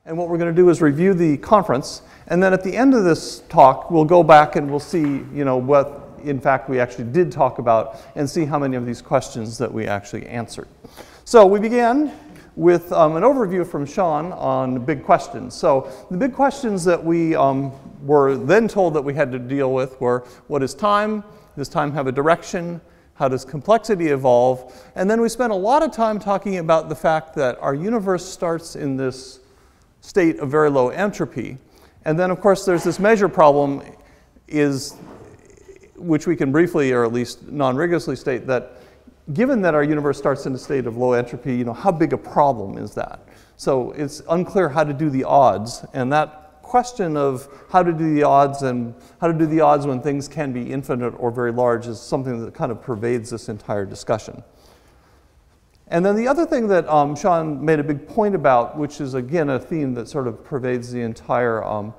And what we're going to do is review the conference, and then at the end of this talk, we'll go back and we'll see, what in fact we actually did talk about, and see how many of these questions that we actually answered. So we began with an overview from Sean on big questions. So the big questions that we were then told that we had to deal with were, what is time? Does time have a direction? How does complexity evolve? And then we spent a lot of time talking about the fact that our universe starts in this state of very low entropy. And then, of course, there's this measure problem, which we can briefly, or at least non-rigorously state, that given that our universe starts in a state of low entropy, how big a problem is that? So it's unclear how to do the odds, and that question of how to do the odds and how to do the odds when things can be infinite or very large is something that kind of pervades this entire discussion. And then the other thing that Sean made a big point about, which is again a theme that sort of pervades the entire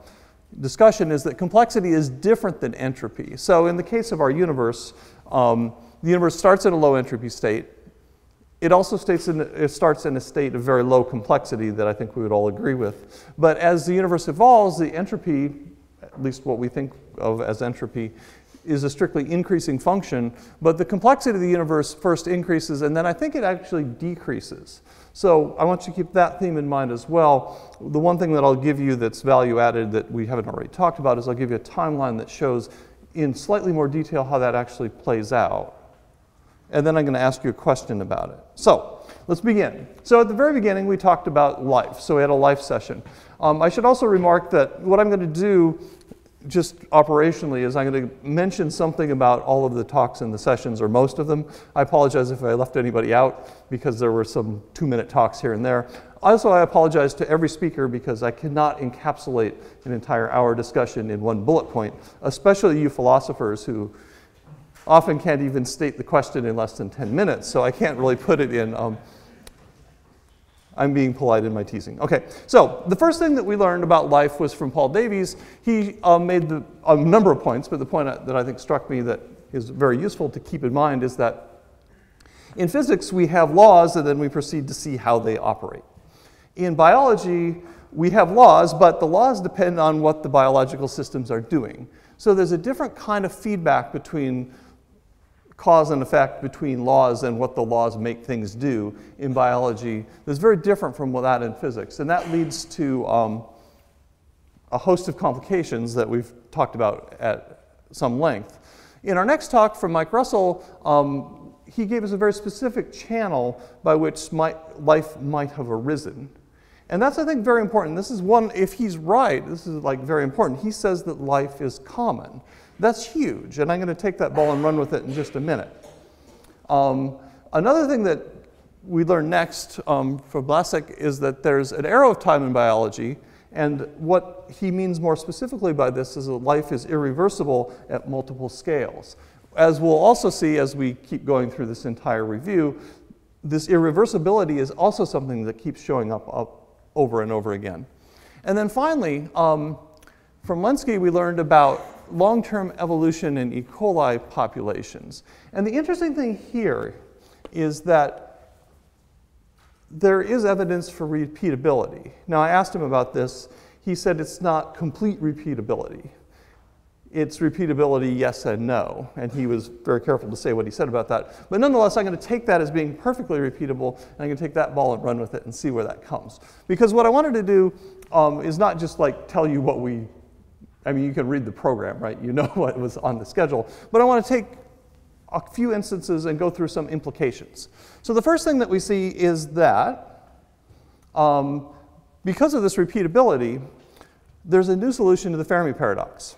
discussion, is that complexity is different than entropy. So in the case of our universe, the universe starts in a low entropy state. It also starts in a state of very low complexity that I think we would all agree with. But as the universe evolves, the entropy, at least what we think of as entropy, is a strictly increasing function, but the complexity of the universe first increases, and then I think it actually decreases. So I want you to keep that theme in mind as well. The one thing that I'll give you that's value added that we haven't already talked about is I'll give you a timeline that shows in slightly more detail how that actually plays out. And then I'm going to ask you a question about it. So let's begin. So at the very beginning, we talked about life. So we had a life session. I should also remark that what I'm going to do just operationally is I'm going to mention something about all of the talks in the sessions, or most of them. I apologize if I left anybody out because there were some 2-minute talks here and there. Also, I apologize to every speaker because I cannot encapsulate an entire hour discussion in one bullet point, especially you philosophers who often can't even state the question in less than 10 minutes, so I can't really put it in. I'm being polite in my teasing. Okay, so the first thing that we learned about life was from Paul Davies. He made a number of points, but the point that I think struck me that is very useful to keep in mind is that in physics we have laws and then we proceed to see how they operate. In biology we have laws, but the laws depend on what the biological systems are doing. So there's a different kind of feedback between cause and effect, between laws and what the laws make things do in biology that's very different from that in physics. And that leads to a host of complications that we've talked about at some length. In our next talk from Mike Russell, he gave us a very specific channel by which life might have arisen. And that's, I think, very important. This is one, if he's right, this is like very important. He says that life is common. That's huge, and I'm going to take that ball and run with it in just a minute. Another thing that we learn next from Blasek is that there's an arrow of time in biology, and what he means more specifically by this is that life is irreversible at multiple scales. As we'll also see as we keep going through this entire review, this irreversibility is also something that keeps showing up over and over again. And then finally, from Lenski, we learned about long-term evolution in E. coli populations. And the interesting thing here is that there is evidence for repeatability. Now, I asked him about this. He said it's not complete repeatability. It's repeatability, yes and no. And he was very careful to say what he said about that. But nonetheless, I'm going to take that as being perfectly repeatable, and I'm going to take that ball and run with it and see where that comes. Because what I wanted to do is not just like tell you what you can read the program, right? You know what was on the schedule. But I want to take a few instances and go through some implications. So the first thing that we see is that because of this repeatability, there's a new solution to the Fermi paradox.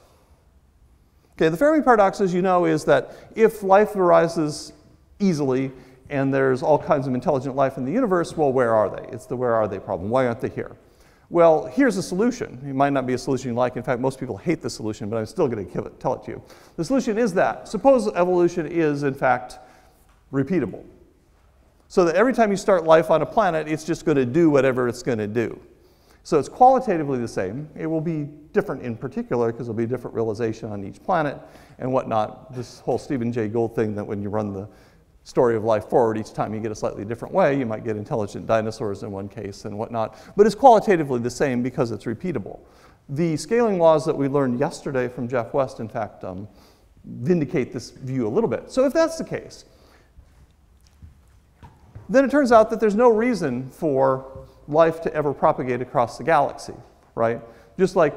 Okay, the Fermi paradox, as you know, is that if life arises easily and there's all kinds of intelligent life in the universe, well, where are they? It's the where are they problem. Why aren't they here? Well, here's a solution. It might not be a solution you like. In fact, most people hate the solution, but I'm still going to tell it to you. The solution is that suppose evolution is, in fact, repeatable. So that every time you start life on a planet, it's just going to do whatever it's going to do. So it's qualitatively the same. It will be different in particular because there'll be a different realization on each planet and whatnot. This whole Stephen Jay Gould thing that when you run the story of life forward. Each time you get a slightly different way. You might get intelligent dinosaurs in one case and whatnot. But it's qualitatively the same because it's repeatable. The scaling laws that we learned yesterday from Jeff West, in fact, vindicate this view a little bit. So if that's the case, then it turns out that there's no reason for life to ever propagate across the galaxy, right? Just like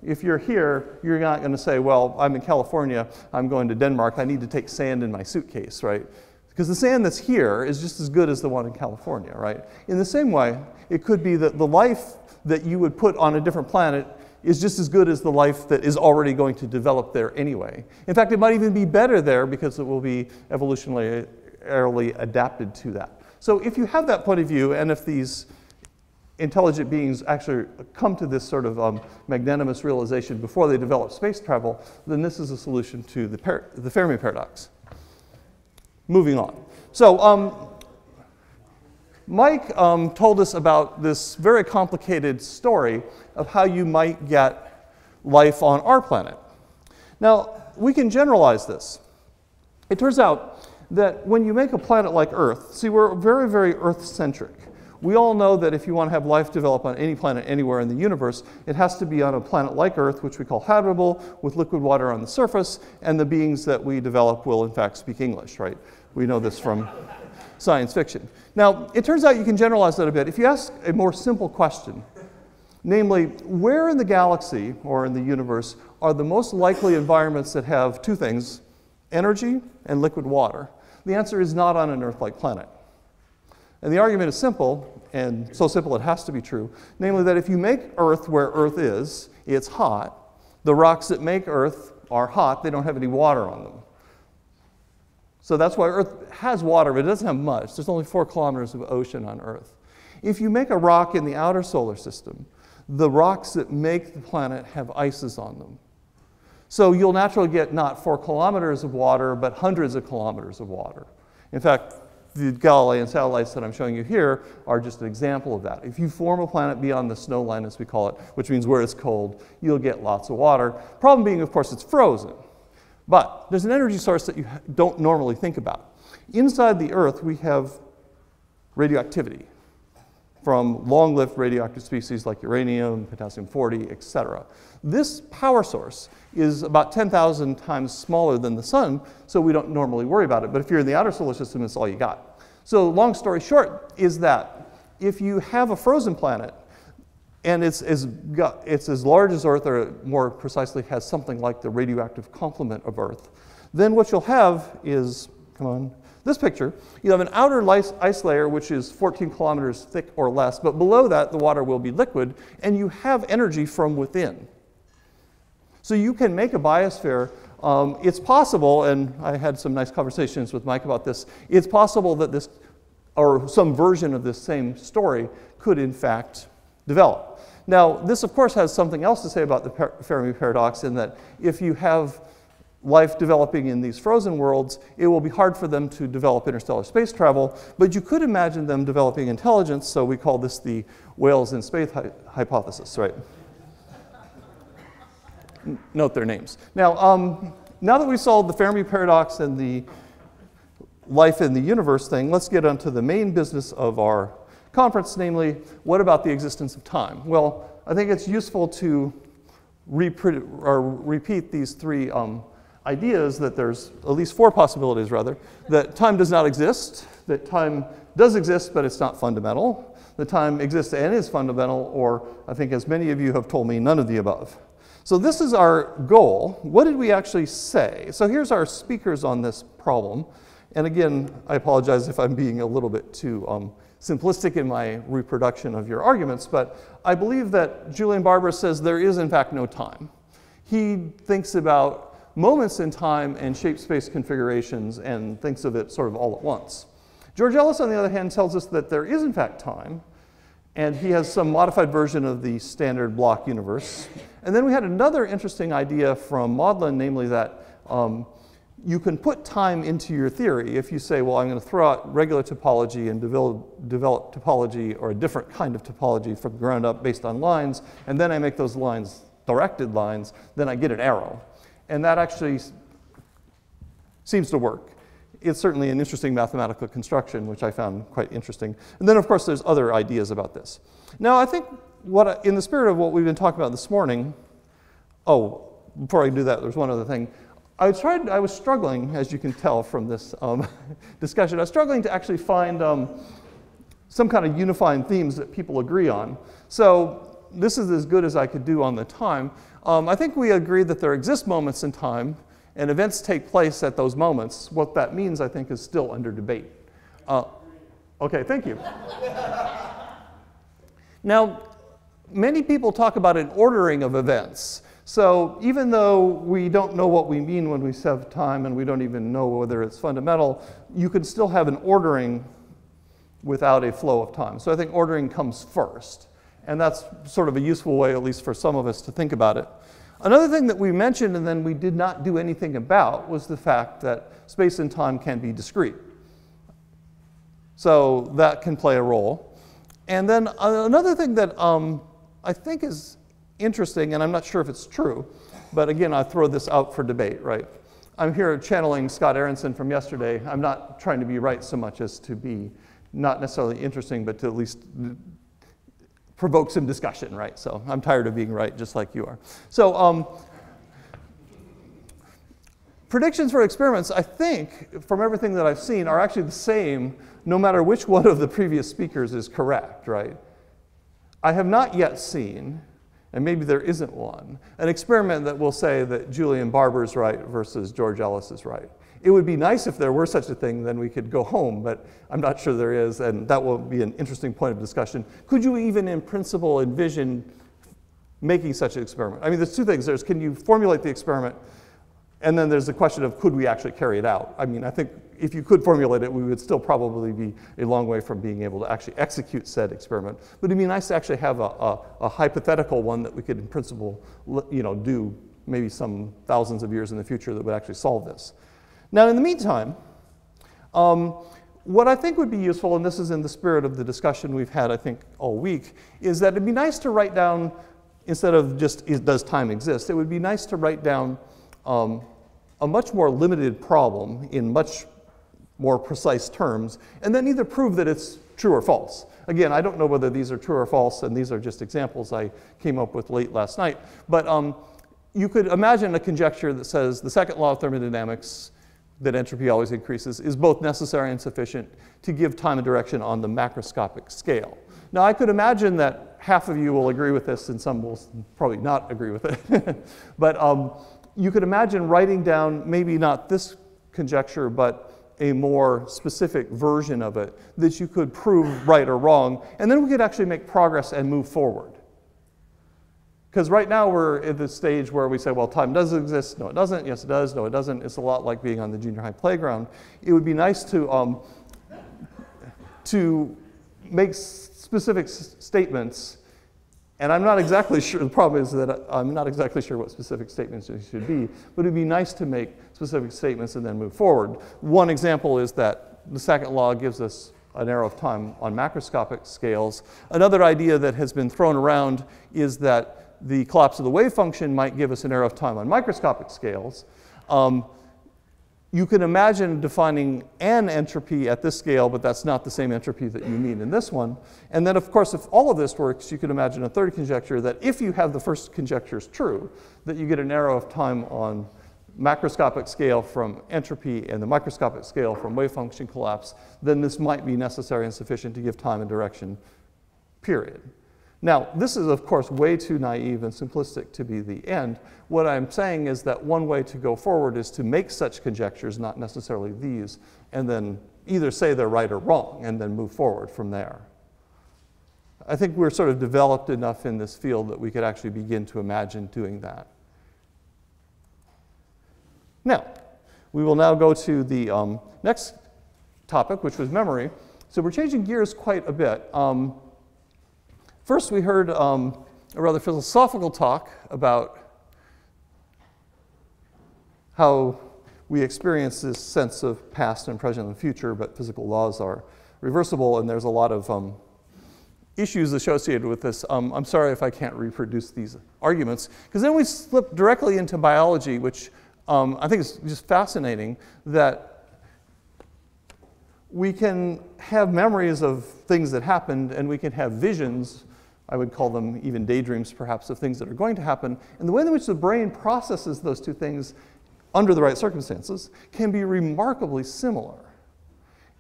if you're here, you're not going to say, well, I'm in California, I'm going to Denmark, I need to take sand in my suitcase, right? Because the sand that's here is just as good as the one in California, right? In the same way, it could be that the life that you would put on a different planet is just as good as the life that is already going to develop there anyway. In fact, it might even be better there because it will be evolutionarily adapted to that. So if you have that point of view, and if these intelligent beings actually come to this sort of magnanimous realization before they develop space travel, then this is a solution to the Fermi paradox. Moving on. So Mike told us about this very complicated story of how you might get life on our planet. Now, we can generalize this. It turns out that when you make a planet like Earth, see, we're very, very Earth-centric. We all know that if you want to have life develop on any planet anywhere in the universe, it has to be on a planet like Earth, which we call habitable, with liquid water on the surface, and the beings that we develop will, in fact, speak English, right? We know this from science fiction. Now, it turns out you can generalize that a bit. If you ask a more simple question, namely, where in the galaxy or in the universe are the most likely environments that have two things, energy and liquid water? The answer is not on an Earth-like planet. And the argument is simple, and so simple it has to be true, namely that if you make Earth where Earth is, it's hot. The rocks that make Earth are hot. They don't have any water on them. So that's why Earth has water, but it doesn't have much. There's only 4 kilometers of ocean on Earth. If you make a rock in the outer solar system, the rocks that make the planet have ices on them. So you'll naturally get not 4 kilometers of water, but hundreds of kilometers of water. In fact, the Galilean satellites that I'm showing you here are just an example of that. If you form a planet beyond the snow line, as we call it, which means where it's cold, you'll get lots of water. Problem being, of course, it's frozen. But there's an energy source that you don't normally think about. Inside the Earth, we have radioactivity from long-lived radioactive species like uranium, potassium-40, etc. This power source is about 10,000 times smaller than the sun, so we don't normally worry about it. But if you're in the outer solar system, it's all you got. So long story short is that if you have a frozen planet, and it's as large as Earth, or more precisely has something like the radioactive complement of Earth, then what you'll have is, come on, this picture. You have an outer ice layer which is 14 kilometers thick or less, but below that the water will be liquid, and you have energy from within. So you can make a biosphere. It's possible, and I had some nice conversations with Mike about this, it's possible that this, or some version of this same story, could in fact develop. Now, this of course has something else to say about the Fermi paradox, in that if you have life developing in these frozen worlds, it will be hard for them to develop interstellar space travel, but you could imagine them developing intelligence, so we call this the whales in space hypothesis, right? Note their names. Now, now that we've solved the Fermi paradox and the life in the universe thing, let's get onto the main business of our conference, namely, what about the existence of time? Well, I think it's useful to repeat these 3 ideas, that there's at least 4 possibilities, rather, that time does not exist, that time does exist, but it's not fundamental, that time exists and is fundamental, or I think as many of you have told me, none of the above. So this is our goal. What did we actually say? So here's our speakers on this problem. And again, I apologize if I'm being a little bit too simplistic in my reproduction of your arguments, but I believe that Julian Barber says there is in fact no time. He thinks about moments in time and shape-space configurations and thinks of it sort of all at once. George Ellis, on the other hand, tells us that there is in fact time, and he has some modified version of the standard block universe. And then we had another interesting idea from Maudlin, namely that you can put time into your theory if you say, well, I'm going to throw out regular topology and develop topology, or a different kind of topology from the ground up based on lines, and then I make those lines directed lines, then I get an arrow. And that actually seems to work. it's certainly an interesting mathematical construction, which I found quite interesting. And then, of course, there's other ideas about this. Now, I think in the spirit of what we've been talking about this morning, before I do that, there's one other thing. I was struggling, as you can tell from this discussion, I was struggling to actually find some kind of unifying themes that people agree on. So this is as good as I could do on the time. I think we agree that there exist moments in time, and events take place at those moments. What that means, I think, is still under debate. Okay, thank you. Now, many people talk about an ordering of events. So even though we don't know what we mean when we say time, and we don't even know whether it's fundamental, you can still have an ordering without a flow of time. So I think ordering comes first. And that's sort of a useful way, at least for some of us, to think about it. Another thing that we mentioned and then we did not do anything about was the fact that space and time can be discrete. So that can play a role. And then another thing that I think is interesting, and I'm not sure if it's true, but again, I throw this out for debate, right? I'm here channeling Scott Aronson from yesterday. I'm not trying to be right so much as to be not necessarily interesting, but to at least provoke some discussion, right? So I'm tired of being right, just like you are. So predictions for experiments, I think, from everything that I've seen, are actually the same no matter which one of the previous speakers is correct, right? I have not yet seen, and maybe there isn't one, an experiment that will say that Julian Barber's right versus George Ellis is right. It would be nice if there were such a thing, then we could go home, but I'm not sure there is, and that will be an interesting point of discussion. Could you even, in principle, envision making such an experiment? I mean, there's two things. There's, can you formulate the experiment? And then there's the question of, could we actually carry it out? I mean, I think if you could formulate it, we would still probably be a long way from being able to actually execute said experiment. But it'd be nice to actually have a hypothetical one that we could, in principle, do maybe some thousands of years in the future that would actually solve this. Now, in the meantime, what I think would be useful, and this is in the spirit of the discussion we've had, I think, all week, is that it'd be nice to write down, instead of just, does time exist, it would be nice to write down a much more limited problem in much more precise terms, and then either prove that it's true or false. Again, I don't know whether these are true or false, and these are just examples I came up with late last night, but you could imagine a conjecture that says the second law of thermodynamics, that entropy always increases, is both necessary and sufficient to give time and direction on the macroscopic scale. Now, I could imagine that half of you will agree with this and some will probably not agree with it. But you could imagine writing down maybe not this conjecture, but a more specific version of it that you could prove right or wrong, and then we could actually make progress and move forward. Because right now we're at the stage where we say, well, time does exist. No, it doesn't. Yes, it does. No, it doesn't. It's a lot like being on the junior high playground. It would be nice to make specific statements. And I'm not exactly sure. The problem is that I'm not exactly sure what specific statements they should be. But it'd be nice to make specific statements and then move forward. One example is that the second law gives us an arrow of time on macroscopic scales. Another idea that has been thrown around is that the collapse of the wave function might give us an arrow of time on microscopic scales. You can imagine defining an entropy at this scale, but that's not the same entropy that you need in this one. And then, of course, if all of this works, you can imagine a third conjecture that if you have the first conjectures true, that you get an arrow of time on macroscopic scale from entropy and the microscopic scale from wave function collapse, then this might be necessary and sufficient to give time and direction, period. Now, this is, of course, way too naive and simplistic to be the end. What I'm saying is that one way to go forward is to make such conjectures, not necessarily these, and then either say they're right or wrong, and then move forward from there. I think we're sort of developed enough in this field that we could actually begin to imagine doing that. Now, we will now go to the next topic, which was memory. So we're changing gears quite a bit. First, we heard a rather philosophical talk about how we experience this sense of past and present and future, but physical laws are reversible, and there's a lot of issues associated with this. I'm sorry if I can't reproduce these arguments, because then we slip directly into biology, which I think is just fascinating, that we can have memories of things that happened, and we can have visions, I would call them even daydreams perhaps, of things that are going to happen. And the way in which the brain processes those two things under the right circumstances can be remarkably similar.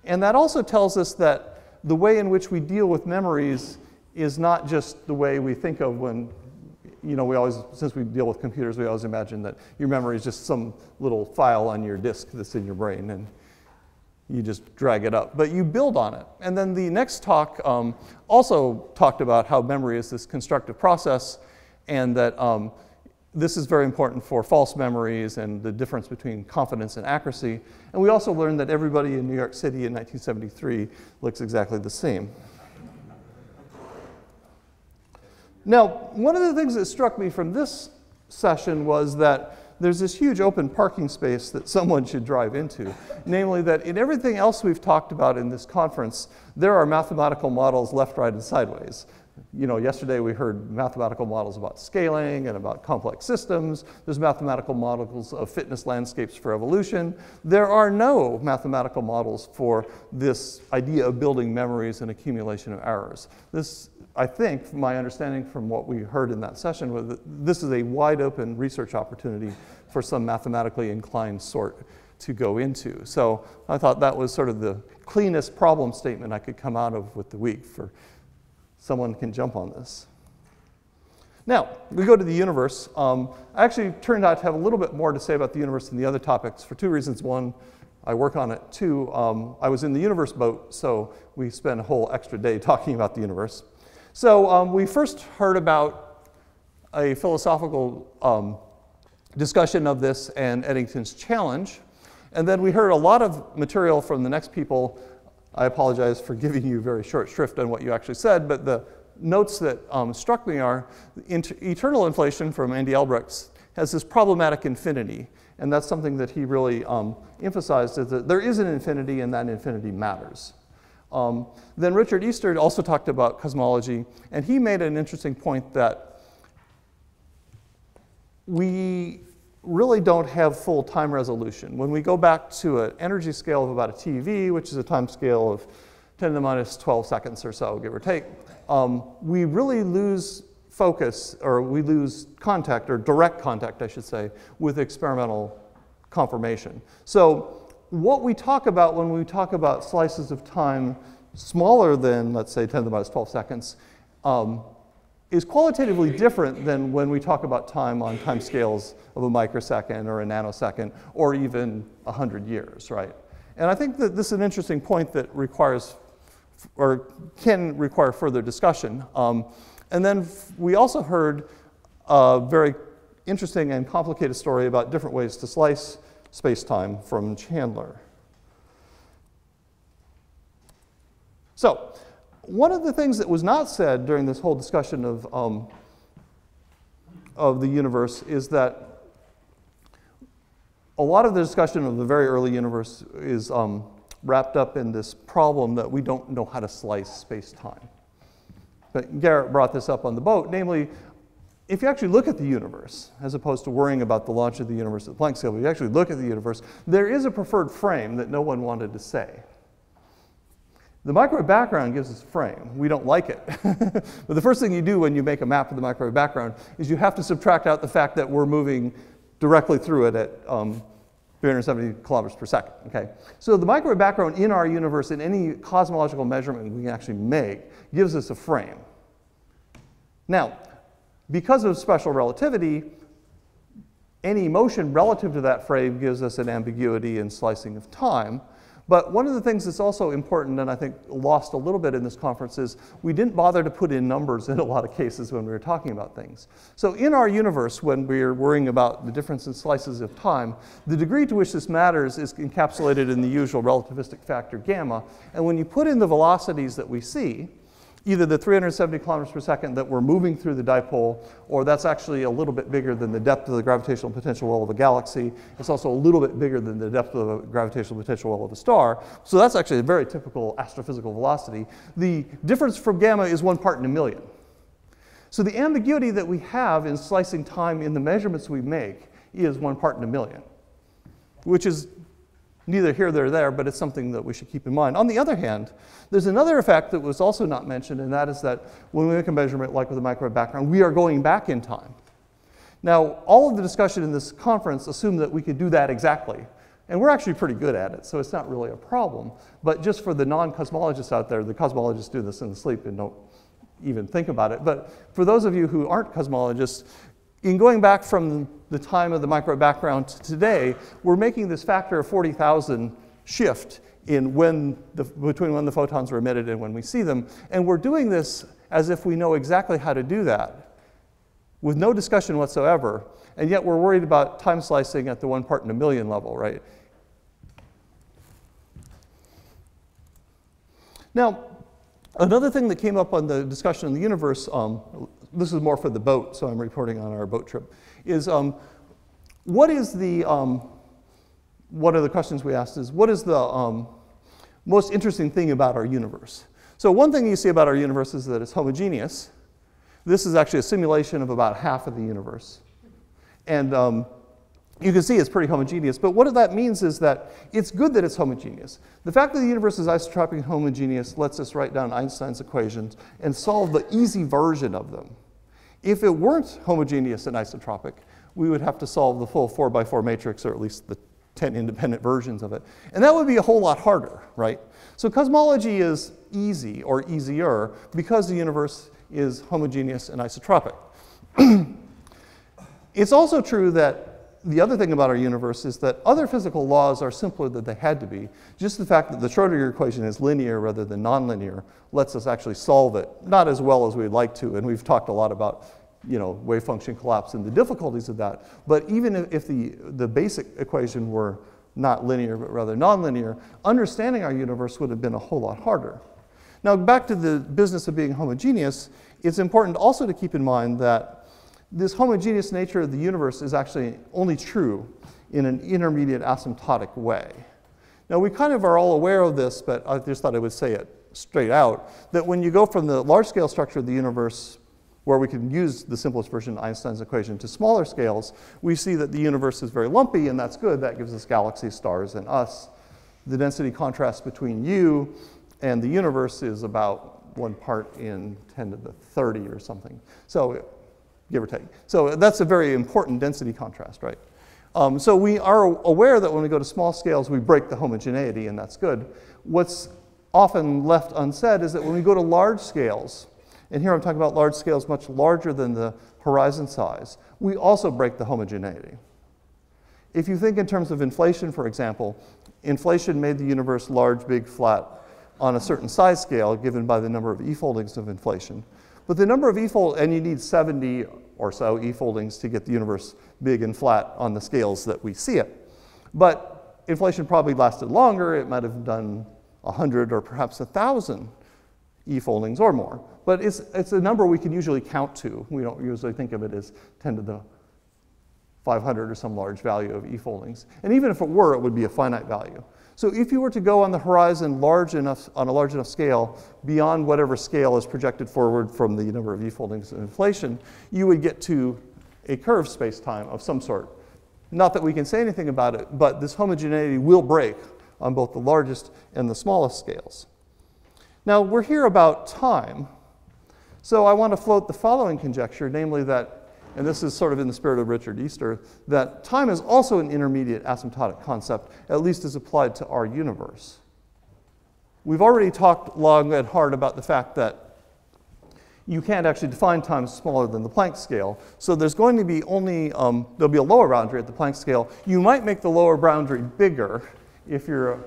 And that also tells us that the way in which we deal with memories is not just the way we think of when, you know, we always, since we deal with computers, we always imagine that your memory is just some little file on your disk that's in your brain, and you just drag it up. But you build on it. And then the next talk also talked about how memory is this constructive process, and that this is very important for false memories and the difference between confidence and accuracy. And we also learned that everybody in New York City in 1973 looks exactly the same. Now, one of the things that struck me from this session was that there's this huge open parking space that someone should drive into. Namely that in everything else we've talked about in this conference, there are mathematical models left, right, and sideways. You know, yesterday we heard mathematical models about scaling and about complex systems. There's mathematical models of fitness landscapes for evolution. There are no mathematical models for this idea of building memories and accumulation of errors. This, I think, from my understanding from what we heard in that session, was that this is a wide open research opportunity for some mathematically inclined sort to go into. So I thought that was sort of the cleanest problem statement I could come out of with the week for someone can jump on this. Now, we go to the universe. I actually turned out to have a little bit more to say about the universe than the other topics for two reasons. One, I work on it. Two, I was in the universe boat, so we spent a whole extra day talking about the universe. So we first heard about a philosophical discussion of this and Eddington's challenge. And then we heard a lot of material from the next people. I apologize for giving you very short shrift on what you actually said, but the notes that struck me are eternal inflation from Andy Albrecht has this problematic infinity. And that's something that he really emphasized, is that there is an infinity and that infinity matters. Then Richard Easter also talked about cosmology, and he made an interesting point that we really don't have full time resolution. When we go back to an energy scale of about a TeV, which is a time scale of 10 to the minus 12 seconds or so, give or take, we really lose focus, or we lose contact, or direct contact, I should say, with experimental confirmation. So what we talk about when we talk about slices of time smaller than, let's say, 10 to the minus 12 seconds, is qualitatively different than when we talk about time on time scales of a microsecond or a nanosecond or even 100 years, right? And I think that this is an interesting point that requires, or can require further discussion. And then we also heard a very interesting and complicated story about different ways to slice space-time from Chandler. So, one of the things that was not said during this whole discussion of the universe is that a lot of the discussion of the very early universe is wrapped up in this problem that we don't know how to slice space-time. But Garrett brought this up on the boat, namely, if you actually look at the universe, as opposed to worrying about the launch of the universe at the Planck scale, if you actually look at the universe, there is a preferred frame that no one wanted to say. The microwave background gives us a frame. We don't like it. But the first thing you do when you make a map of the microwave background is you have to subtract out the fact that we're moving directly through it at 370 kilometers per second, okay? So the microwave background in our universe, in any cosmological measurement we can actually make, gives us a frame. Now, because of special relativity, any motion relative to that frame gives us an ambiguity in slicing of time. But one of the things that's also important, and I think lost a little bit in this conference, is we didn't bother to put in numbers in a lot of cases when we were talking about things. So in our universe, when we're worrying about the difference in slices of time, the degree to which this matters is encapsulated in the usual relativistic factor gamma. And when you put in the velocities that we see, either the 370 kilometers per second that we're moving through the dipole, or that's actually a little bit bigger than the depth of the gravitational potential well of a galaxy. It's also a little bit bigger than the depth of the gravitational potential well of a star. So that's actually a very typical astrophysical velocity. The difference from gamma is 1 part in a million. So the ambiguity that we have in slicing time in the measurements we make is 1 part in a million, which is neither here nor there, but it's something that we should keep in mind. On the other hand, there's another effect that was also not mentioned, and that is that when we make a measurement like with a microwave background, we are going back in time. Now, all of the discussion in this conference assumed that we could do that exactly. And we're actually pretty good at it, so it's not really a problem. But just for the non-cosmologists out there, the cosmologists do this in the sleep and don't even think about it. But for those of you who aren't cosmologists, in going back from the time of the microwave background to today, we're making this factor of 40,000 shift in between when the photons were emitted and when we see them. And we're doing this as if we know exactly how to do that, with no discussion whatsoever. And yet we're worried about time slicing at the 1 part in a million level, right? Now, another thing that came up on the discussion in the universe, this is more for the boat, so I'm reporting on our boat trip, is what is the, one of the questions we asked is, what is the most interesting thing about our universe? So one thing you see about our universe is that it's homogeneous. This is actually a simulation of about half of the universe. And you can see it's pretty homogeneous, but what that means is that it's good that it's homogeneous. The fact that the universe is isotropic and homogeneous lets us write down Einstein's equations and solve the easy version of them. If it weren't homogeneous and isotropic, we would have to solve the full 4x4 matrix, or at least the 10 independent versions of it. And that would be a whole lot harder, right? So cosmology is easy, or easier, because the universe is homogeneous and isotropic. It's also true that the other thing about our universe is that other physical laws are simpler than they had to be. Just the fact that the Schrodinger equation is linear rather than nonlinear lets us actually solve it, not as well as we'd like to, and we've talked a lot about wave function collapse and the difficulties of that. But even if the basic equation were not linear but rather nonlinear, understanding our universe would have been a whole lot harder. Now, back to the business of being homogeneous, it's important also to keep in mind that this homogeneous nature of the universe is actually only true in an intermediate asymptotic way. Now, we kind of are all aware of this, but I just thought I would say it straight out, that when you go from the large-scale structure of the universe, where we can use the simplest version of Einstein's equation, to smaller scales, we see that the universe is very lumpy, and that's good. That gives us galaxies, stars, and us. The density contrast between you and the universe is about 1 part in 10 to the 30 or something. So, give or take. So that's a very important density contrast, right? So we are aware that when we go to small scales, we break the homogeneity, and that's good. What's often left unsaid is that when we go to large scales, and here I'm talking about large scales much larger than the horizon size, we also break the homogeneity. If you think in terms of inflation, for example, inflation made the universe large, big, flat on a certain size scale given by the number of e-foldings of inflation. But the number of e-foldings, and you need 70 or so e-foldings to get the universe big and flat on the scales that we see it. But inflation probably lasted longer. It might have done 100 or perhaps 1,000 e-foldings or more. But it's a number we can usually count to. We don't usually think of it as 10 to the 500 or some large value of e-foldings. And even if it were, it would be a finite value. So if you were to go on the horizon on a large enough scale, beyond whatever scale is projected forward from the number of e-foldings of inflation, you would get to a curved space-time of some sort. Not that we can say anything about it, but this homogeneity will break on both the largest and the smallest scales. Now, we're here about time. So I want to float the following conjecture, namely that, and this is sort of in the spirit of Richard Easter, that time is also an intermediate asymptotic concept, at least as applied to our universe. We've already talked long and hard about the fact that you can't actually define time smaller than the Planck scale. So there's going to be only, there'll be a lower boundary at the Planck scale. You might make the lower boundary bigger if you're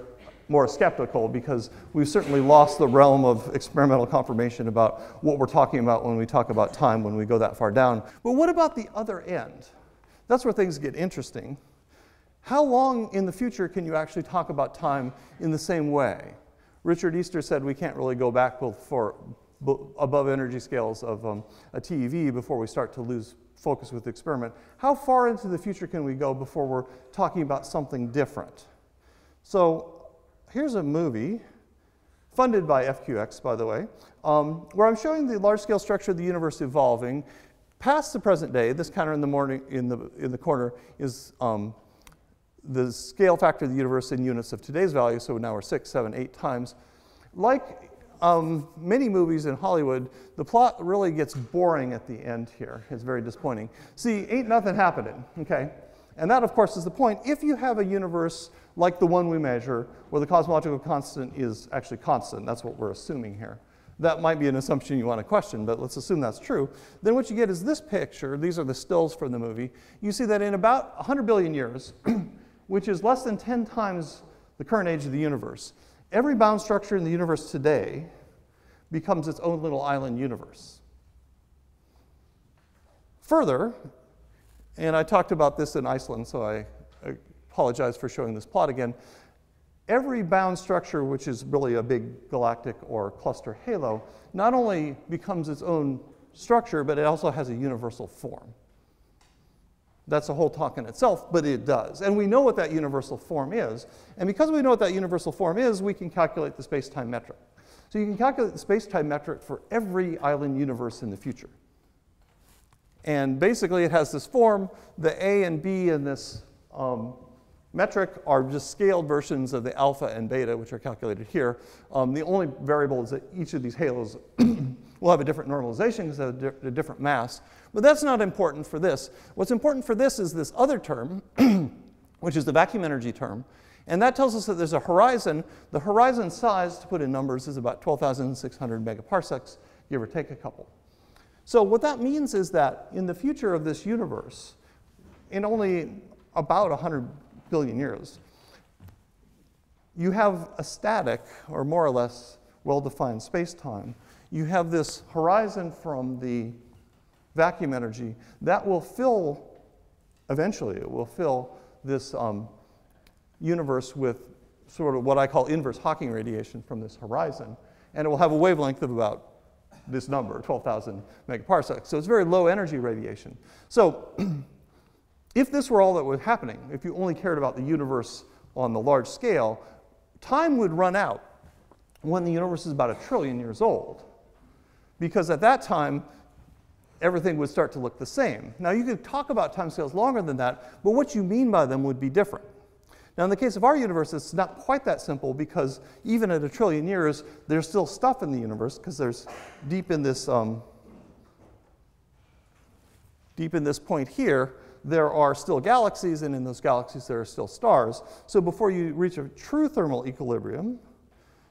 more skeptical, because we've certainly lost the realm of experimental confirmation about what we're talking about when we talk about time when we go that far down. But what about the other end? That's where things get interesting. How long in the future can you actually talk about time in the same way? Richard Easter said we can't really go back for above energy scales of a TeV before we start to lose focus with the experiment. How far into the future can we go before we're talking about something different? So here's a movie, funded by FQX, by the way, where I'm showing the large-scale structure of the universe evolving past the present day. This counter in the corner is the scale factor of the universe in units of today's value, so now we're 6, 7, 8 times. Like many movies in Hollywood, the plot really gets boring at the end here. It's very disappointing. See, ain't nothing happening, okay? And that, of course, is the point. If you have a universe like the one we measure, where the cosmological constant is actually constant, that's what we're assuming here. That might be an assumption you want to question, but let's assume that's true. Then what you get is this picture. These are the stills from the movie. You see that in about 100 billion years, which is less than 10 times the current age of the universe, every bound structure in the universe today becomes its own little island universe. Further, and I talked about this in Iceland, so I apologize for showing this plot again. Every bound structure, which is really a big galactic or cluster halo, not only becomes its own structure, but it also has a universal form. That's a whole talk in itself, but it does. And we know what that universal form is. And because we know what that universal form is, we can calculate the space-time metric. So you can calculate the space-time metric for every island universe in the future. And basically, it has this form. The A and B in this metric are just scaled versions of the alpha and beta, which are calculated here. The only variable is that each of these halos will have a different normalization because they have a different mass. But that's not important for this. What's important for this is this other term, which is the vacuum energy term. And that tells us that there's a horizon. The horizon size, to put in numbers, is about 12,600 megaparsecs, give or take a couple. So what that means is that in the future of this universe, in only about 100 billion years, you have a static, or more or less well-defined space-time. You have this horizon from the vacuum energy that will fill, eventually, it will fill this universe with sort of what I call inverse Hawking radiation from this horizon. And it will have a wavelength of about this number, 12,000 megaparsecs. So it's very low energy radiation. So if this were all that was happening, if you only cared about the universe on the large scale, time would run out when the universe is about 1 trillion years old. Because at that time, everything would start to look the same. Now, you could talk about timescales longer than that, but what you mean by them would be different. Now, in the case of our universe, it's not quite that simple because even at 1 trillion years, there's still stuff in the universe because there's deep in this point here, there are still galaxies, and in those galaxies, there are still stars. So before you reach a true thermal equilibrium,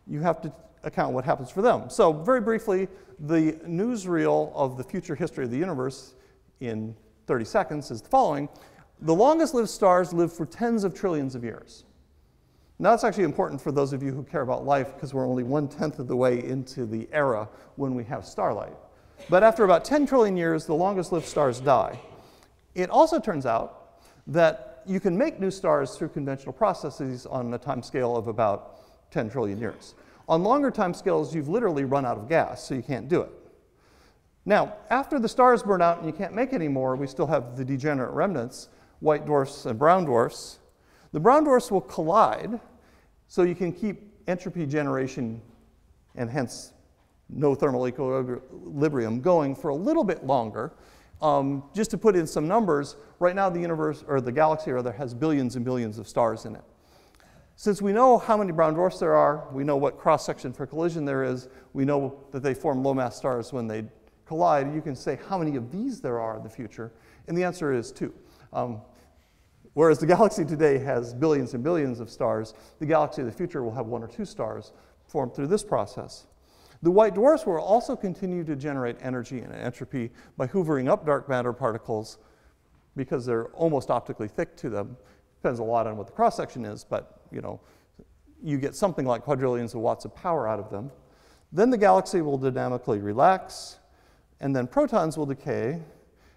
you have to account what happens for them. So very briefly, the newsreel of the future history of the universe in 30 seconds is the following. The longest lived stars live for tens of trillions of years. Now, that's actually important for those of you who care about life because we're only 1/10 of the way into the era when we have starlight. But after about 10 trillion years, the longest lived stars die. It also turns out that you can make new stars through conventional processes on a time scale of about 10 trillion years. On longer time scales, you've literally run out of gas, so you can't do it. Now, after the stars burn out and you can't make any more, we still have the degenerate remnants, white dwarfs and brown dwarfs. The brown dwarfs will collide, so you can keep entropy generation and hence no thermal equilibrium going for a little bit longer. Just to put in some numbers, right now the universe, or the galaxy rather, has billions and billions of stars in it. Since we know how many brown dwarfs there are, we know what cross-section for collision there is, we know that they form low-mass stars when they collide, you can say how many of these there are in the future, and the answer is 2. Whereas the galaxy today has billions and billions of stars, the galaxy of the future will have 1 or 2 stars formed through this process. The white dwarfs will also continue to generate energy and entropy by hoovering up dark matter particles because they're almost optically thick to them. Depends a lot on what the cross-section is, but you get something like quadrillions of watts of power out of them. Then the galaxy will dynamically relax, and then protons will decay,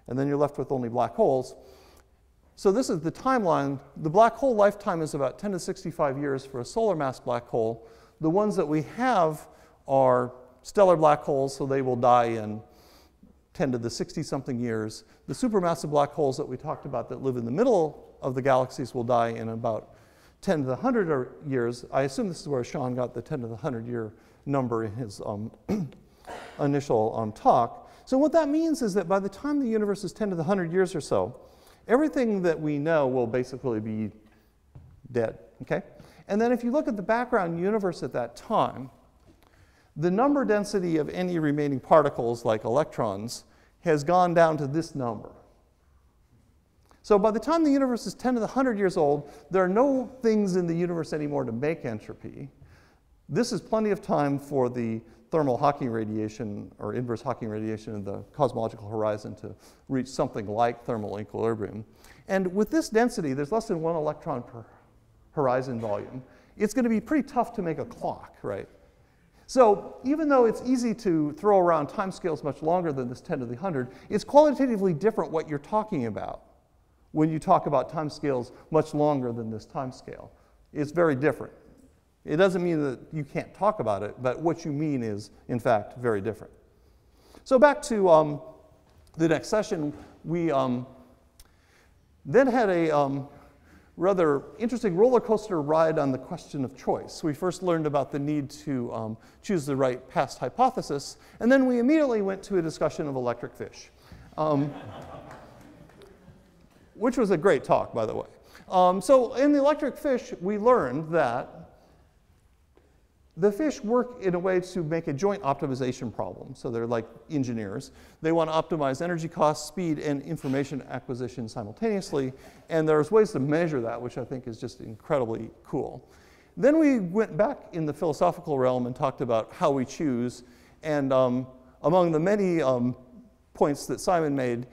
and then you're left with only black holes. So this is the timeline. The black hole lifetime is about 10 to 65 years for a solar mass black hole. The ones that we have are stellar black holes, so they will die in 10 to the 60-something years. The supermassive black holes that we talked about that live in the middle of the galaxies will die in about 10 to the 100 years. I assume this is where Sean got the 10 to the 100-year number in his initial talk. So what that means is that by the time the universe is 10 to the 100 years or so, everything that we know will basically be dead, okay? And then if you look at the background universe at that time, the number density of any remaining particles, like electrons, has gone down to this number. So by the time the universe is 10 to the 100 years old, there are no things in the universe anymore to make entropy. This is plenty of time for the thermal Hawking radiation or inverse Hawking radiation in the cosmological horizon to reach something like thermal equilibrium. And with this density, there's less than 1 electron per horizon volume. It's going to be pretty tough to make a clock, right? So even though it's easy to throw around timescales much longer than this 10 to the 100, it's qualitatively different what you're talking about when you talk about timescales much longer than this timescale. It's very different. It doesn't mean that you can't talk about it, but what you mean is, in fact, very different. So back to the next session, we then had a rather interesting roller coaster ride on the question of choice. We first learned about the need to choose the right past hypothesis, and then we immediately went to a discussion of electric fish, which was a great talk, by the way. So in the electric fish, we learned that the fish work in a way to make a joint optimization problem. So they're like engineers. They want to optimize energy cost, speed, and information acquisition simultaneously. And there's ways to measure that, which I think is just incredibly cool. Then we went back in the philosophical realm and talked about how we choose. And among the many points that Simon made,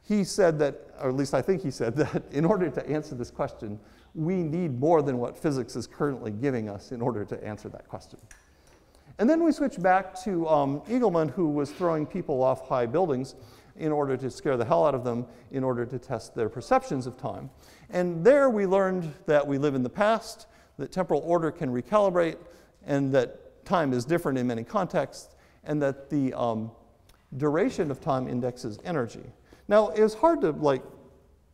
he said that, or at least I think he said that, in order to answer this question, we need more than what physics is currently giving us in order to answer that question. And then we switched back to Eagleman, who was throwing people off high buildings in order to scare the hell out of them, in order to test their perceptions of time. And there we learned that we live in the past, that temporal order can recalibrate, and that time is different in many contexts, and that the duration of time indexes energy. Now, it was hard to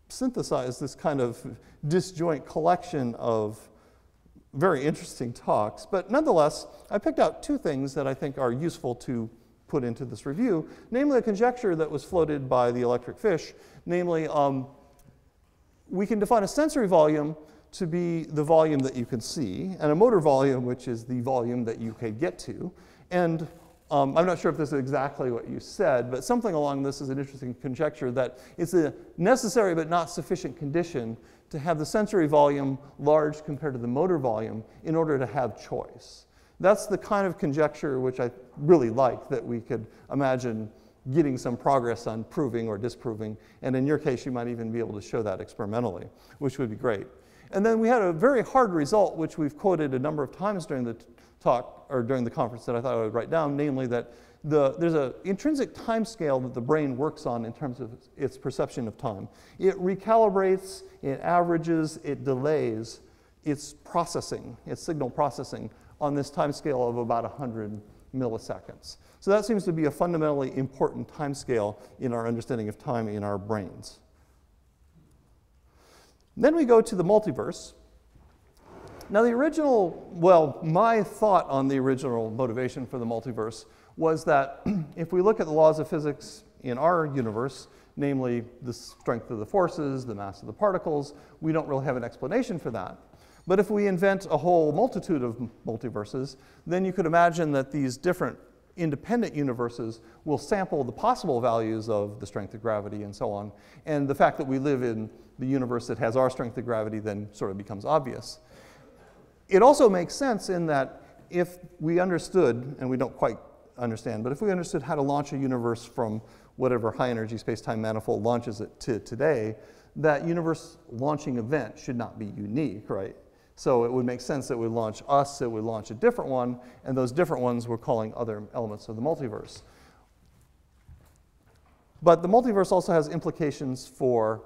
synthesize this kind of disjoint collection of very interesting talks, but nonetheless, I picked out 2 things that I think are useful to put into this review, namely a conjecture that was floated by the electric fish, namely we can define a sensory volume to be the volume that you can see, and a motor volume, which is the volume that you can get to. And I'm not sure if this is exactly what you said, but something along this is an interesting conjecture that it's a necessary but not sufficient condition to have the sensory volume large compared to the motor volume in order to have choice. That's the kind of conjecture which I really like, that we could imagine getting some progress on proving or disproving. And in your case, you might even be able to show that experimentally, which would be great. And then we had a very hard result, which we've quoted a number of times during the talk, or during the conference, that I thought I would write down, namely that there's an intrinsic time scale that the brain works on in terms of its perception of time. It recalibrates, it averages, it delays its processing, its signal processing, on this time scale of about 100 milliseconds. So that seems to be a fundamentally important time scale in our understanding of time in our brains. Then we go to the multiverse. Now the original, well, my thought on the original motivation for the multiverse was that if we look at the laws of physics in our universe, namely the strength of the forces, the mass of the particles, we don't really have an explanation for that. But if we invent a whole multitude of multiverses, then you could imagine that these different independent universes will sample the possible values of the strength of gravity and so on. And the fact that we live in the universe that has our strength of gravity then sort of becomes obvious. It also makes sense in that if we understood, and we don't quite understand, but if we understood how to launch a universe from whatever high energy space-time manifold launches it to today, that universe launching event should not be unique, right? So it would make sense that it would launch us, it would launch a different one, and those different ones we're calling other elements of the multiverse. But the multiverse also has implications for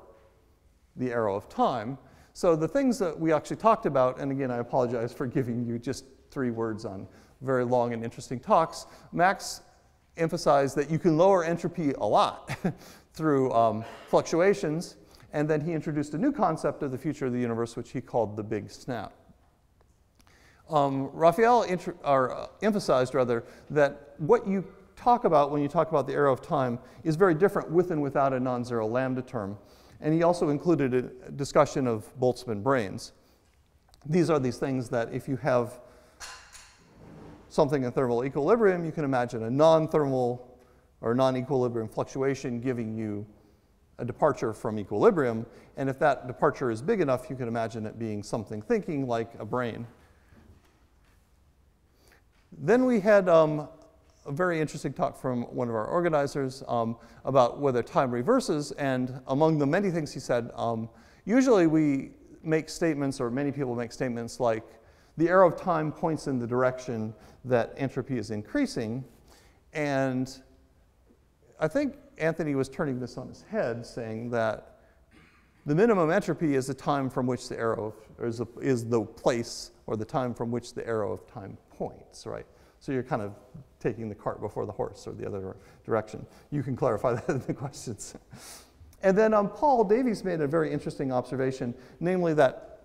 the arrow of time. So the things that we actually talked about, and again, I apologize for giving you just 3 words on very long and interesting talks. Max emphasized that you can lower entropy a lot through fluctuations. And then he introduced a new concept of the future of the universe, which he called the big snap. Raphael emphasized, rather, that what you talk about when you talk about the arrow of time is very different with and without a non-zero lambda term. And he also included a discussion of Boltzmann brains. These are these things that if you have something in thermal equilibrium, you can imagine a non-thermal or non-equilibrium fluctuation giving you a departure from equilibrium. And if that departure is big enough, you can imagine it being something thinking like a brain. Then we had a very interesting talk from one of our organizers about whether time reverses. And among the many things he said, usually we make statements, or many people make statements like, the arrow of time points in the direction that entropy is increasing. And I think Anthony was turning this on his head, saying that the minimum entropy is the time from which the arrow, or is the place, or the time from which the arrow of time points, right? So you're kind of taking the cart before the horse, or the other direction. You can clarify that in the questions. And then Paul Davies made a very interesting observation, namely that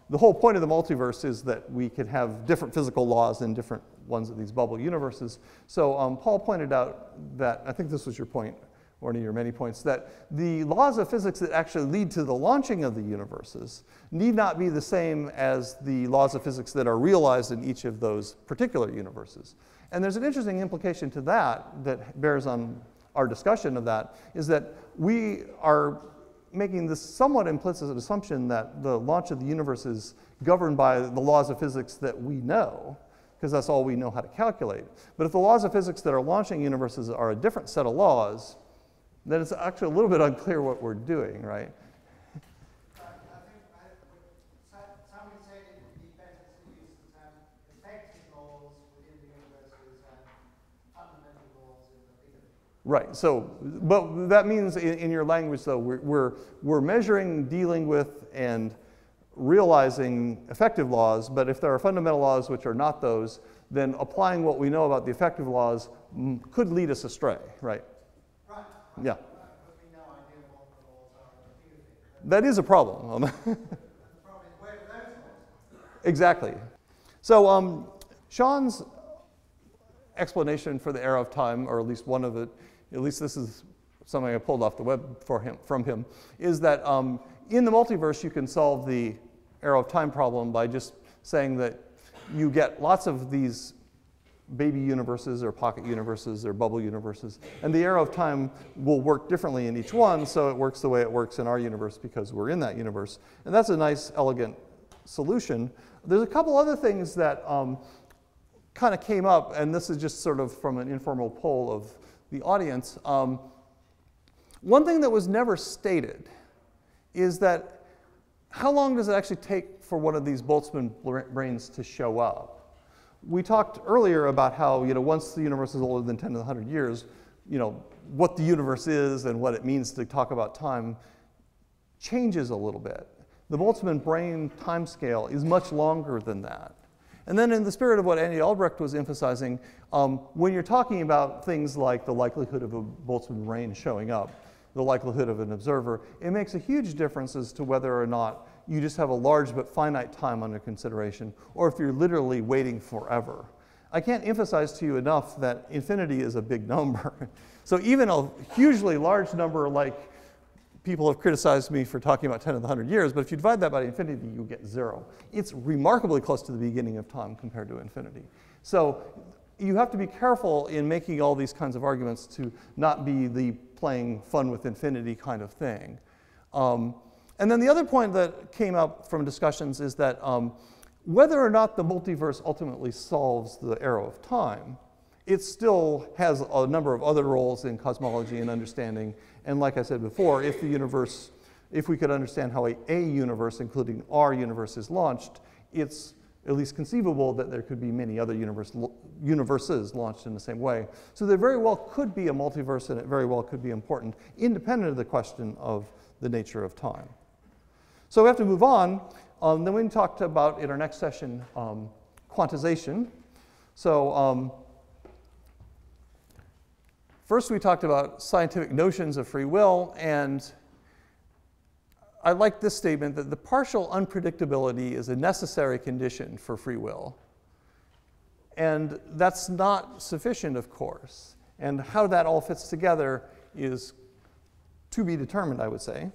the whole point of the multiverse is that we can have different physical laws in different ones of these bubble universes. So Paul pointed out that, I think this was your point, or one of your many points, that the laws of physics that actually lead to the launching of the universes need not be the same as the laws of physics that are realized in each of those particular universes. And there's an interesting implication to that that bears on our discussion of that, is that we are making this somewhat implicit assumption that the launch of the universe is governed by the laws of physics that we know, because that's all we know how to calculate. But if the laws of physics that are launching universes are a different set of laws, then it's actually a little bit unclear what we're doing, right? I think some would say it would be better to use the term effective laws within the universes and fundamental laws in the bigger. Right. So, but that means in your language, though, we're measuring, dealing with, and realizing effective laws. But if there are fundamental laws which are not those, then applying what we know about the effective laws could lead us astray, right? Right. Yeah. But we no idea what the laws are in the bigger picture. That is a problem. The problem is where do those laws? Exactly. So Sean's explanation for the arrow of time, or at least one of it, at least this is something I pulled off the web from him, is that in the multiverse you can solve the arrow of time problem by just saying that you get lots of these baby universes or pocket universes or bubble universes, and the arrow of time will work differently in each one, so it works the way it works in our universe because we're in that universe. And that's a nice, elegant solution. There's a couple other things that kind of came up, and this is just sort of from an informal poll of the audience. One thing that was never stated is that how long does it actually take for one of these Boltzmann brains to show up? We talked earlier about how, once the universe is older than 10 to the 100 years, what the universe is and what it means to talk about time changes a little bit. The Boltzmann brain timescale is much longer than that. And then in the spirit of what Andy Albrecht was emphasizing, when you're talking about things like the likelihood of a Boltzmann brain showing up, the likelihood of an observer, it makes a huge difference as to whether or not you just have a large but finite time under consideration, or if you're literally waiting forever. I can't emphasize to you enough that infinity is a big number. So even a hugely large number, like people have criticized me for talking about 10 to the 100 years, but if you divide that by infinity, you get 0. It's remarkably close to the beginning of time compared to infinity. So you have to be careful in making all these kinds of arguments to not be the playing fun with infinity kind of thing. And then the other point that came up from discussions is that whether or not the multiverse ultimately solves the arrow of time, it still has a number of other roles in cosmology and understanding. And like I said before, if we could understand how a universe, including our universe, is launched, it's at least conceivable that there could be many other universes launched in the same way. So there very well could be a multiverse, and it very well could be important, independent of the question of the nature of time. So we have to move on. Then we talked about, in our next session, quantization. So first we talked about scientific notions of free will, and I like this statement that the partial unpredictability is a necessary condition for free will. And that's not sufficient, of course. And how that all fits together is to be determined, I would say.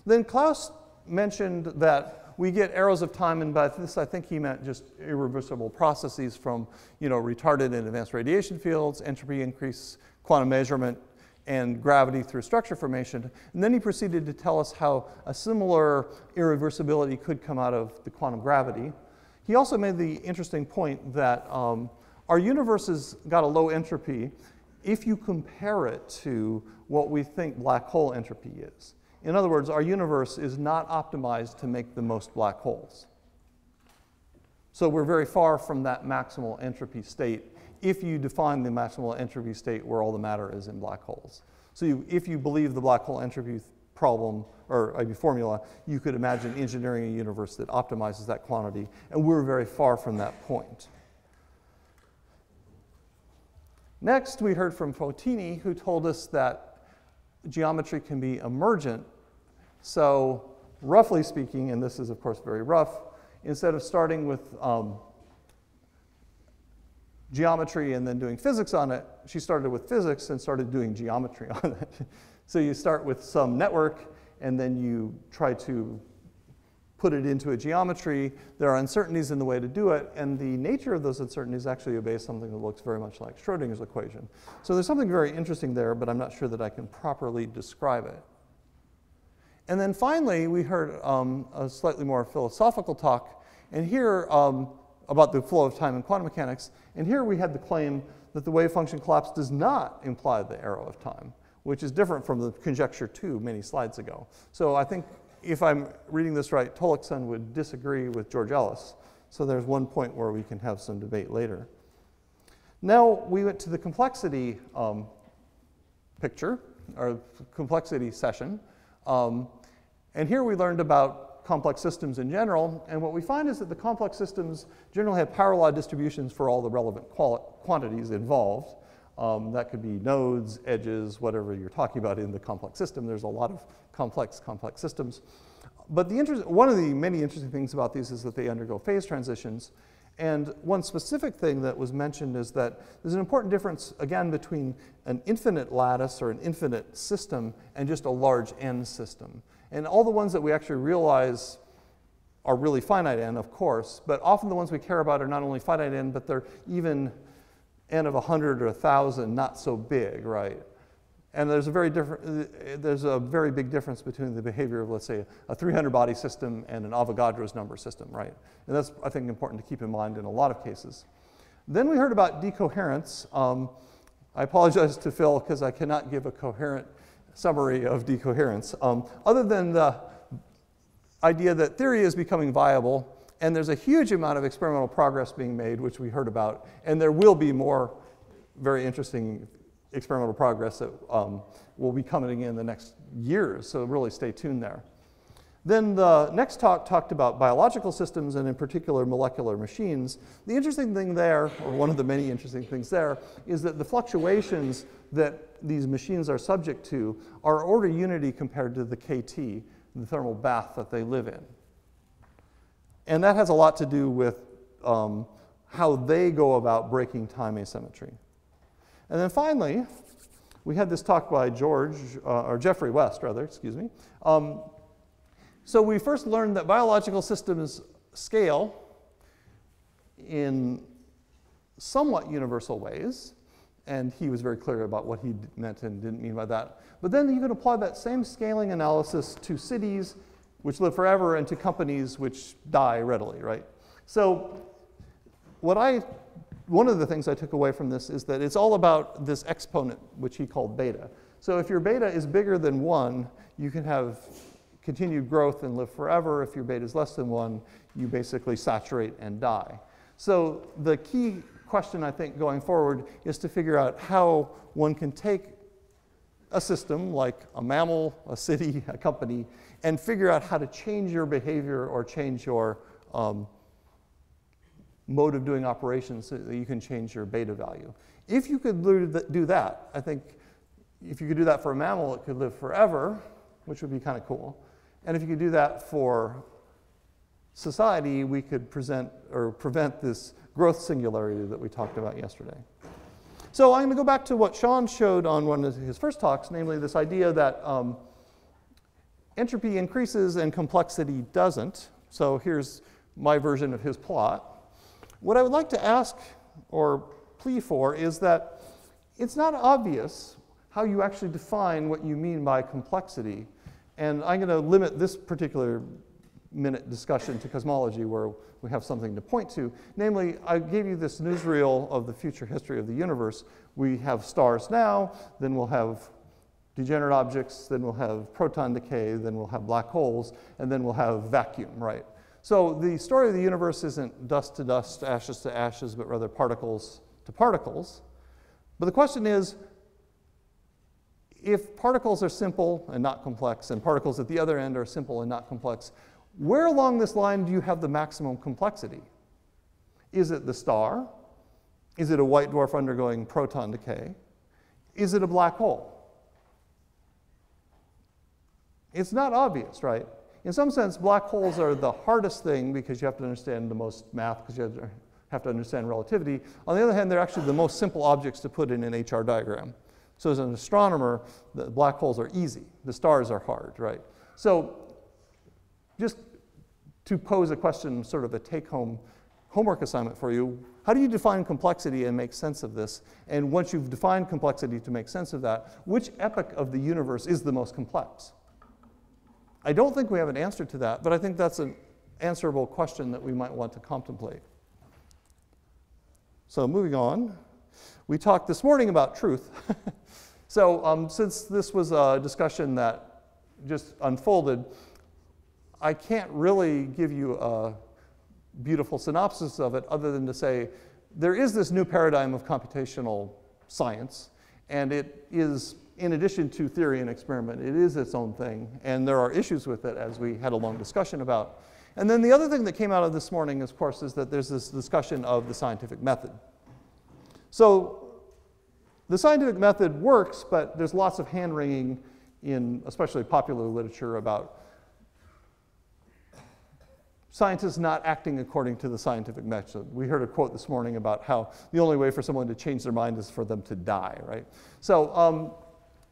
Then Klaus mentioned that we get arrows of time, and by this I think he meant just irreversible processes from retarded and advanced radiation fields, entropy increase, quantum measurement, and gravity through structure formation. And then he proceeded to tell us how a similar irreversibility could come out of the quantum gravity. He also made the interesting point that our universe has got a low entropy if you compare it to what we think black hole entropy is. In other words, our universe is not optimized to make the most black holes. So we're very far from that maximal entropy state if you define the maximal entropy state where all the matter is in black holes. So if you believe the black hole entropy problem or formula, you could imagine engineering a universe that optimizes that quantity, and we're very far from that point. Next, we heard from Fotini, who told us that geometry can be emergent. So roughly speaking, and this is of course very rough, instead of starting with geometry and then doing physics on it, she started with physics and started doing geometry on it. So you start with some network, and then you try to put it into a geometry. There are uncertainties in the way to do it, and the nature of those uncertainties actually obeys something that looks very much like Schrodinger's equation. So there's something very interesting there, but I'm not sure that I can properly describe it. And then finally, we heard a slightly more philosophical talk, and here about the flow of time in quantum mechanics. And here we had the claim that the wave function collapse does not imply the arrow of time, which is different from the conjecture 2 many slides ago. So I think if I'm reading this right, Tolleckson would disagree with George Ellis. So there's one point where we can have some debate later. Now we went to the complexity picture, or complexity session. And here we learned about complex systems in general. And what we find is that the complex systems generally have power law distributions for all the relevant quantities involved. That could be nodes, edges, whatever you're talking about in the complex system. There's a lot of complex systems. But one of the many interesting things about these is that they undergo phase transitions. And one specific thing that was mentioned is that there's an important difference, again, between an infinite lattice or an infinite system and just a large n system. And all the ones that we actually realize are really finite n, of course, but often the ones we care about are not only finite n, but they're even n of 100 or 1,000, not so big, right? And there's a very big difference between the behavior of, let's say, a 300-body system and an Avogadro's number system, right? And that's, I think, important to keep in mind in a lot of cases. Then we heard about decoherence. I apologize to Phil because I cannot give a coherent summary of decoherence, other than the idea that theory is becoming viable, and there's a huge amount of experimental progress being made, which we heard about, and there will be more very interesting experimental progress that will be coming in the next years, so really stay tuned there. Then the next talk talked about biological systems, and in particular molecular machines. The interesting thing there, or one of the many interesting things there, is that the fluctuations that these machines are subject to are order unity compared to the KT, the thermal bath that they live in. And that has a lot to do with how they go about breaking time asymmetry. And then finally, we had this talk by Jeffrey West, rather, excuse me. So we first learned that biological systems scale in somewhat universal ways, and he was very clear about what he meant and didn't mean by that. But then you can apply that same scaling analysis to cities, which live forever, and to companies which die readily, right? So one of the things I took away from this is that it's all about this exponent, which he called beta. So if your beta is bigger than 1, you can have continued growth and live forever. If your beta is less than 1, you basically saturate and die. So the key question, I think, going forward is to figure out how one can take a system like a mammal, a city, a company, and figure out how to change your behavior or change your mode of doing operations so that you can change your beta value. If you could do that, I think if you could do that for a mammal, it could live forever, which would be kind of cool. And if you could do that for society, we could prevent this growth singularity that we talked about yesterday. So I'm going to go back to what Sean showed on one of his first talks, namely this idea that entropy increases and complexity doesn't. So here's my version of his plot. What I would like to ask or plea for is that it's not obvious how you actually define what you mean by complexity. And I'm going to limit this particular minute discussion to cosmology, where we have something to point to. Namely, I gave you this newsreel of the future history of the universe. We have stars now, then we'll have degenerate objects, then we'll have proton decay, then we'll have black holes, and then we'll have vacuum, right? So the story of the universe isn't dust to dust, ashes to ashes, but rather particles to particles. But the question is, if particles are simple and not complex, and particles at the other end are simple and not complex, where along this line do you have the maximum complexity? Is it the star? Is it a white dwarf undergoing proton decay? Is it a black hole? It's not obvious, right? In some sense, black holes are the hardest thing because you have to understand the most math, because you have to understand relativity. On the other hand, they're actually the most simple objects to put in an HR diagram. So as an astronomer, the black holes are easy. The stars are hard, right? So just to pose a question, sort of a take-home homework assignment for you, how do you define complexity and make sense of this? And once you've defined complexity to make sense of that, which epoch of the universe is the most complex? I don't think we have an answer to that, but I think that's an answerable question that we might want to contemplate. So moving on, we talked this morning about truth. So since this was a discussion that just unfolded, I can't really give you a beautiful synopsis of it other than to say there is this new paradigm of computational science, and it is, in addition to theory and experiment, it is its own thing, and there are issues with it, as we had a long discussion about. And then the other thing that came out of this morning, of course, is that there's this discussion of the scientific method. So the scientific method works, but there's lots of hand-wringing in especially popular literature about scientists not acting according to the scientific method. We heard a quote this morning about how the only way for someone to change their mind is for them to die, right? So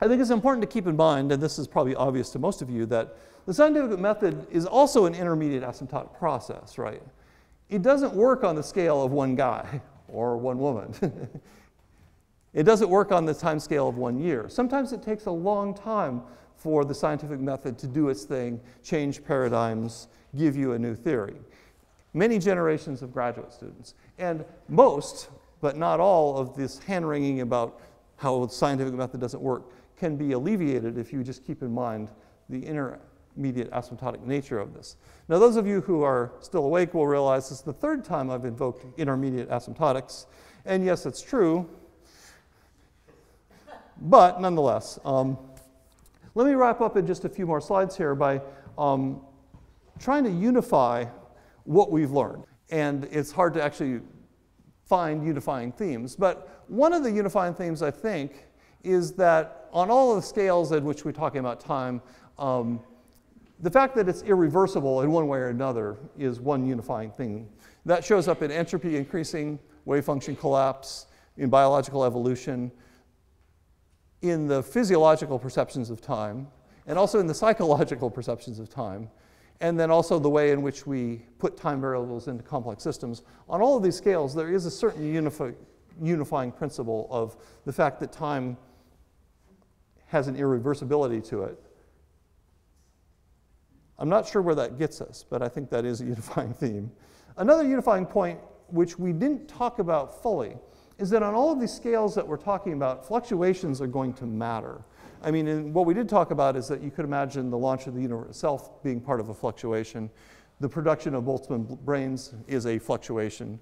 I think it's important to keep in mind, and this is probably obvious to most of you, that the scientific method is also an intermediate asymptotic process, right? It doesn't work on the scale of one guy or one woman. It doesn't work on the time scale of 1 year. Sometimes it takes a long time for the scientific method to do its thing, change paradigms, give you a new theory. Many generations of graduate students. And most, but not all, of this hand-wringing about how the scientific method doesn't work can be alleviated if you just keep in mind the intermediate asymptotic nature of this. Now, those of you who are still awake will realize this is the third time I've invoked intermediate asymptotics. And yes, it's true. But nonetheless, let me wrap up in just a few more slides here by trying to unify what we've learned. And it's hard to actually find unifying themes. But one of the unifying themes, I think, is that on all of the scales in which we're talking about time, the fact that it's irreversible in one way or another is one unifying theme. That shows up in entropy increasing, wave function collapse, in biological evolution, in the physiological perceptions of time, and also in the psychological perceptions of time, and then also the way in which we put time variables into complex systems. On all of these scales, there is a certain unifying principle of the fact that time has an irreversibility to it. I'm not sure where that gets us, but I think that is a unifying theme. Another unifying point, which we didn't talk about fully, is that on all of these scales that we're talking about, fluctuations are going to matter. I mean, and what we did talk about is that you could imagine the launch of the universe itself being part of a fluctuation. The production of Boltzmann Brains is a fluctuation.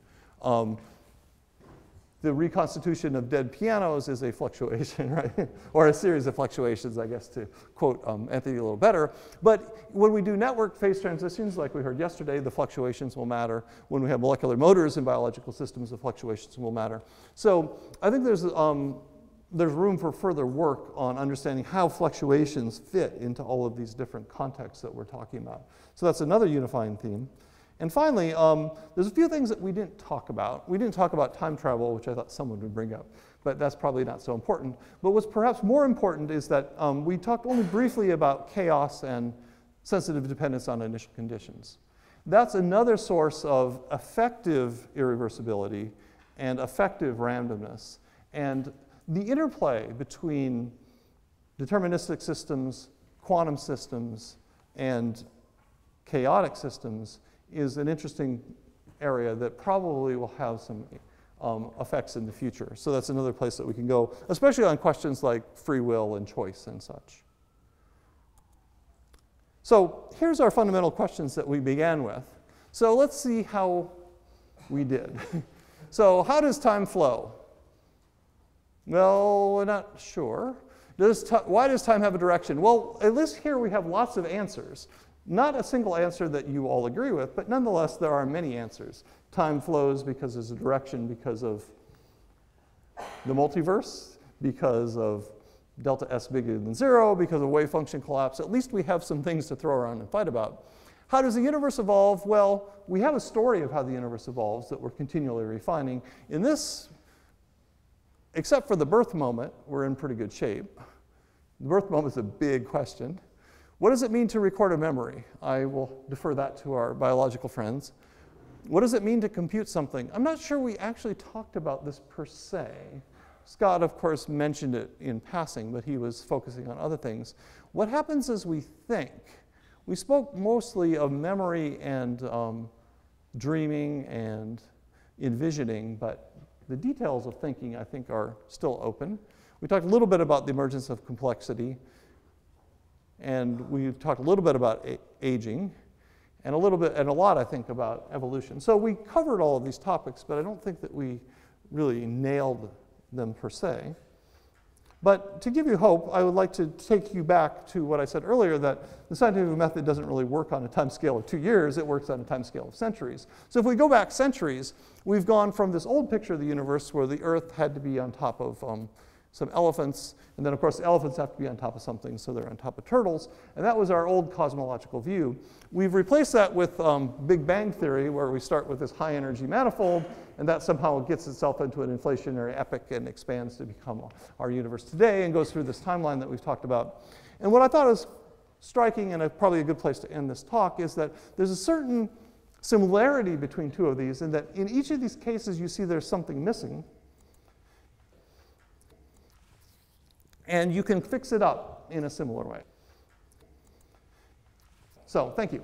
The reconstitution of dead pianos is a fluctuation, right? Or a series of fluctuations, I guess, to quote Anthony a little better. But when we do network phase transitions, like we heard yesterday, the fluctuations will matter. When we have molecular motors in biological systems, the fluctuations will matter. So I think there's room for further work on understanding how fluctuations fit into all of these different contexts that we're talking about. So that's another unifying theme. And finally, there's a few things that we didn't talk about. We didn't talk about time travel, which I thought someone would bring up, but that's probably not so important. But what's perhaps more important is that we talked only briefly about chaos and sensitive dependence on initial conditions. That's another source of effective irreversibility and effective randomness. And the interplay between deterministic systems, quantum systems, and chaotic systems is an interesting area that probably will have some effects in the future. So that's another place that we can go, especially on questions like free will and choice and such. So here's our fundamental questions that we began with. So let's see how we did. So how does time flow? Well, we're not sure. Why does time have a direction? Well, at least here we have lots of answers. Not a single answer that you all agree with, but nonetheless, there are many answers. Time flows because there's a direction because of the multiverse, because of delta S bigger than 0, because of wave function collapse. At least we have some things to throw around and fight about. How does the universe evolve? Well, we have a story of how the universe evolves that we're continually refining. In this, except for the birth moment, we're in pretty good shape. The birth moment is a big question. What does it mean to record a memory? I will defer that to our biological friends. What does it mean to compute something? I'm not sure we actually talked about this per se. Scott, of course, mentioned it in passing, but he was focusing on other things. What happens as we think? We spoke mostly of memory and dreaming and envisioning, but the details of thinking, I think, are still open. We talked a little bit about the emergence of complexity, and we talked a little bit about aging, and a lot, I think, about evolution. So we covered all of these topics, but I don't think that we really nailed them per se. But to give you hope, I would like to take you back to what I said earlier, that the scientific method doesn't really work on a time scale of 2 years, it works on a time scale of centuries. So if we go back centuries, we've gone from this old picture of the universe where the Earth had to be on top of some elephants, and then of course the elephants have to be on top of something, so they're on top of turtles, and that was our old cosmological view. We've replaced that with Big Bang theory, where we start with this high energy manifold, and that somehow gets itself into an inflationary epoch and expands to become our universe today and goes through this timeline that we've talked about. And what I thought was striking, and probably a good place to end this talk, is that there's a certain similarity between two of these, in that in each of these cases you see there's something missing, and you can fix it up in a similar way. So, thank you.